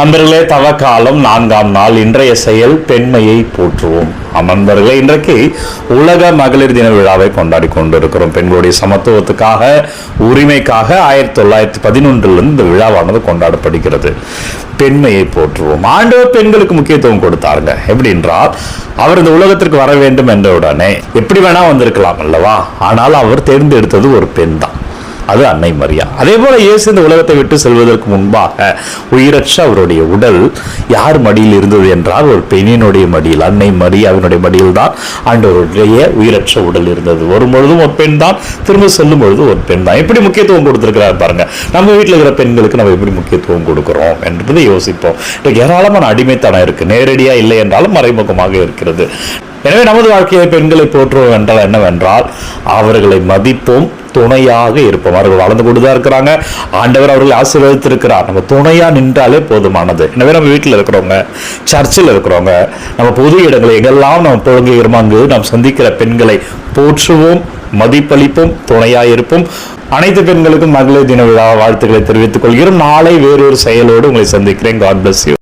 அன்பர்களே, தவக்காலம் 4ஆம் நாள். இன்றைய செயல் பெண்மையை போற்றுவோம். அன்பர்களே, இன்றைக்கு உலக மகளிர் தின விழாவை கொண்டாடி கொண்டிருக்கிறோம். பெண்களுடைய சமத்துவத்துக்காக, உரிமைக்காக 1911 இந்த விழாவானது கொண்டாடப்படுகிறது. பெண்மையை போற்றுவோம். ஆண்டவர் பெண்களுக்கு முக்கியத்துவம் கொடுத்தாருங்க. எப்படி என்றால், அவர் இந்த உலகத்திற்கு வர வேண்டும் என்ற உடனே எப்படி வேணா வந்திருக்கலாம் அல்லவா, ஆனால் அவர் தேர்ந்தெடுத்தது ஒரு பெண் தான். அது அன்னை மரியா. அதே போல இயேசு இந்த உலகத்தை விட்டு செல்வதற்கு முன்பாக உயிரற்ற அவருடைய உடல் யார் மடியில் இருந்தது என்றால், ஒரு பெண்ணினுடைய மடியில், அன்னை மரியாவினுடைய மடியில் தான் ஆண்டவருடைய உயிரற்ற உடல் இருந்தது. வரும்பொழுதும் ஒரு பெண் தான், திரும்ப செல்லும் பொழுது ஒரு பெண் தான். எப்படி முக்கியத்துவம் கொடுத்திருக்கிறார் பாருங்க. நம்ம வீட்டில் இருக்கிற பெண்களுக்கு நம்ம எப்படி முக்கியத்துவம் கொடுக்கிறோம் என்பதை யோசிப்போம். ஏராளமான அடிமைத்தனம் இருக்கு, நேரடியா இல்லை என்றாலும் மறைமுகமாக இருக்கிறது. எனவே நமது வாழ்க்கையை பெண்களை போற்றுவோம் என்றால் என்னவென்றால், அவர்களை மதிப்போம், துணையாக இருப்போம். அவர்கள் வளர்ந்து கொண்டுதான் இருக்கிறாங்க. ஆண்டவர் அவர்களை ஆசீர்வதித்திருக்கிறார். நம்ம துணையா நின்றாலே போதுமானது. எனவே நம்ம வீட்டில் இருக்கிறவங்க, சர்ச்சில் இருக்கிறவங்க, நம்ம பொது இடங்களை எங்கெல்லாம் நம்ம புழங்குகிறோம் அங்கு நாம் சந்திக்கிற பெண்களை போற்றுவோம், மதிப்பளிப்போம், துணையாயிருப்போம். அனைத்து பெண்களுக்கும் மகளிர் தின விழா வாழ்த்துக்களை தெரிவித்துக் கொள்கிறோம். நாளை வேறொரு செயலோடு உங்களை சந்திக்கிறேன். God bless you.